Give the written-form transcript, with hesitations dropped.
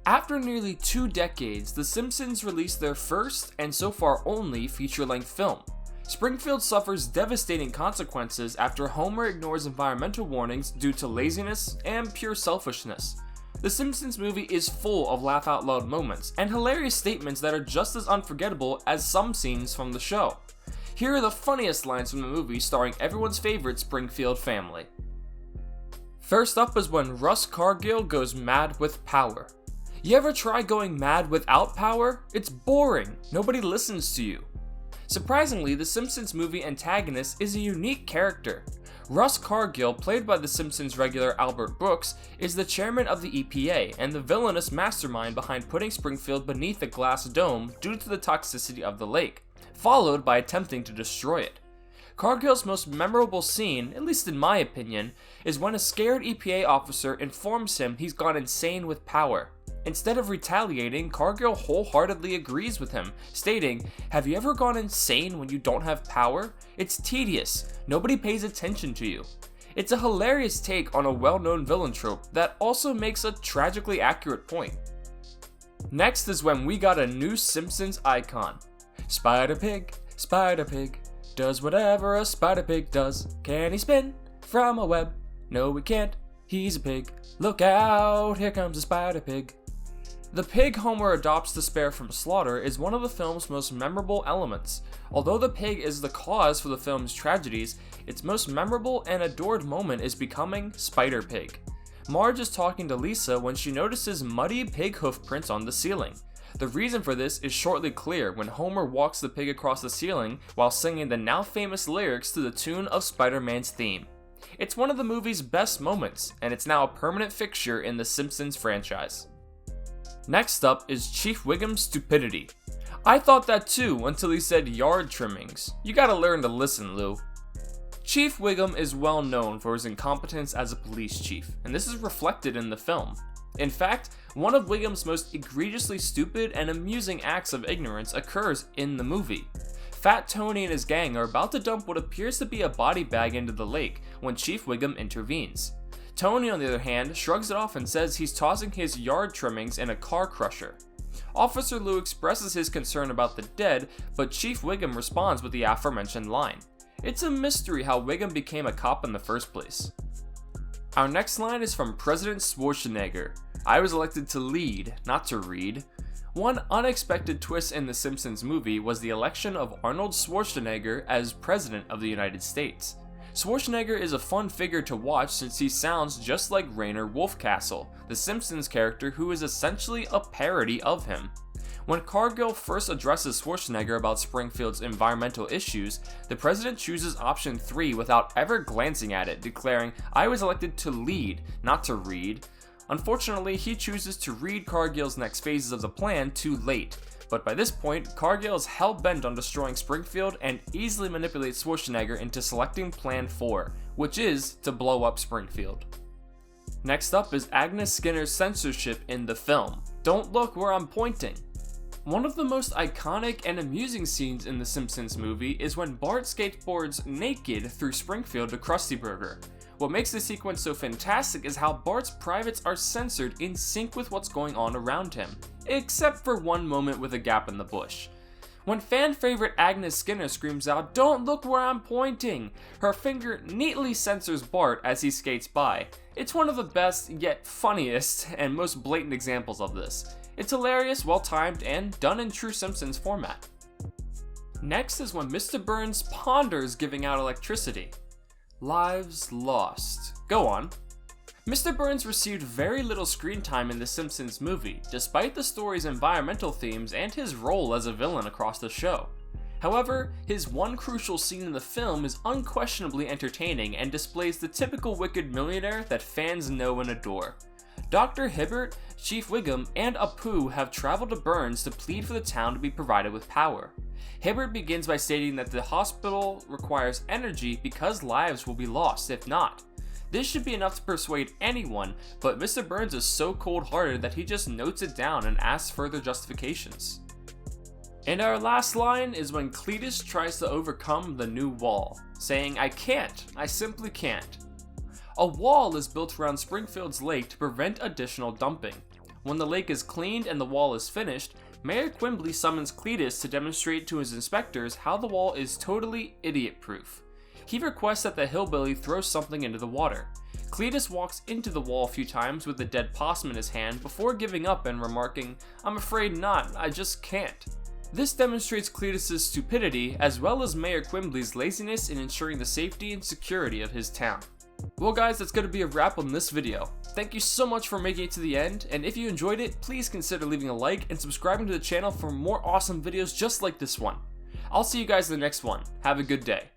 After nearly 2 decades, The Simpsons released their first, and so far only, feature-length film. Springfield suffers devastating consequences after Homer ignores environmental warnings due to laziness and pure selfishness. The Simpsons movie is full of laugh-out-loud moments and hilarious statements that are just as unforgettable as some scenes from the show. Here are the funniest lines from the movie starring everyone's favorite Springfield family. First up is when Russ Cargill goes mad with power. You ever try going mad without power? It's boring. Nobody listens to you. Surprisingly, the Simpsons movie antagonist is a unique character. Russ Cargill, played by The Simpsons regular Albert Brooks, is the chairman of the EPA and the villainous mastermind behind putting Springfield beneath a glass dome due to the toxicity of the lake, followed by attempting to destroy it. Cargill's most memorable scene, at least in my opinion, is when a scared EPA officer informs him he's gone insane with power. Instead of retaliating, Cargill wholeheartedly agrees with him, stating, "Have you ever gone insane when you don't have power? It's tedious. Nobody pays attention to you." It's a hilarious take on a well-known villain trope that also makes a tragically accurate point. Next is when we got a new Simpsons icon. Spider Pig, does whatever a Spider Pig does. Can he spin from a web? No, he can't. He's a pig. Look out, here comes a Spider Pig. The pig Homer adopts to spare from slaughter is one of the film's most memorable elements. Although the pig is the cause for the film's tragedies, its most memorable and adored moment is becoming Spider Pig. Marge is talking to Lisa when she notices muddy pig hoof prints on the ceiling. The reason for this is shortly clear when Homer walks the pig across the ceiling while singing the now famous lyrics to the tune of Spider-Man's theme. It's one of the movie's best moments, and it's now a permanent fixture in the Simpsons franchise. Next up is Chief Wiggum's stupidity. I thought that too until he said yard trimmings. You gotta learn to listen, Lou. Chief Wiggum is well known for his incompetence as a police chief, and this is reflected in the film. In fact, one of Wiggum's most egregiously stupid and amusing acts of ignorance occurs in the movie. Fat Tony and his gang are about to dump what appears to be a body bag into the lake when Chief Wiggum intervenes. Tony, on the other hand, shrugs it off and says he's tossing his yard trimmings in a car crusher. Officer Lou expresses his concern about the dead, but Chief Wiggum responds with the aforementioned line. It's a mystery how Wiggum became a cop in the first place. Our next line is from President Schwarzenegger. I was elected to lead, not to read. One unexpected twist in the Simpsons movie was the election of Arnold Schwarzenegger as President of the United States. Schwarzenegger is a fun figure to watch since he sounds just like Rainer Wolfcastle, the Simpsons character who is essentially a parody of him. When Cargill first addresses Schwarzenegger about Springfield's environmental issues, the president chooses option 3 without ever glancing at it, declaring, I was elected to lead, not to read. Unfortunately, he chooses to read Cargill's next phases of the plan too late. But by this point, Cargill is hell-bent on destroying Springfield and easily manipulates Schwarzenegger into selecting Plan 4, which is to blow up Springfield. Next up is Agnes Skinner's censorship in the film. Don't look where I'm pointing. One of the most iconic and amusing scenes in the Simpsons movie is when Bart skateboards naked through Springfield to Krusty Burger. What makes this sequence so fantastic is how Bart's privates are censored in sync with what's going on around him, except for one moment with a gap in the bush. When fan favorite Agnes Skinner screams out, "Don't look where I'm pointing!" her finger neatly censors Bart as he skates by. It's one of the best, yet funniest, and most blatant examples of this. It's hilarious, well-timed, and done in true Simpsons format. Next is when Mr. Burns ponders giving out electricity. Lives lost. Go on. Mr. Burns received very little screen time in the Simpsons movie, despite the story's environmental themes and his role as a villain across the show. However, his one crucial scene in the film is unquestionably entertaining and displays the typical wicked millionaire that fans know and adore. Dr. Hibbert, Chief Wiggum, and Apu have traveled to Burns to plead for the town to be provided with power. Hibbert begins by stating that the hospital requires energy because lives will be lost if not. This should be enough to persuade anyone, but Mr. Burns is so cold-hearted that he just notes it down and asks further justifications. And our last line is when Cletus tries to overcome the new wall, saying, I can't, I simply can't. A wall is built around Springfield's lake to prevent additional dumping. When the lake is cleaned and the wall is finished, Mayor Quimbley summons Cletus to demonstrate to his inspectors how the wall is totally idiot-proof. He requests that the hillbilly throw something into the water. Cletus walks into the wall a few times with a dead possum in his hand before giving up and remarking, "I'm afraid not, I just can't." This demonstrates Cletus' stupidity as well as Mayor Quimbley's laziness in ensuring the safety and security of his town. Well guys, that's going to be a wrap on this video. Thank you so much for making it to the end, and if you enjoyed it, please consider leaving a like and subscribing to the channel for more awesome videos just like this one. I'll see you guys in the next one. Have a good day.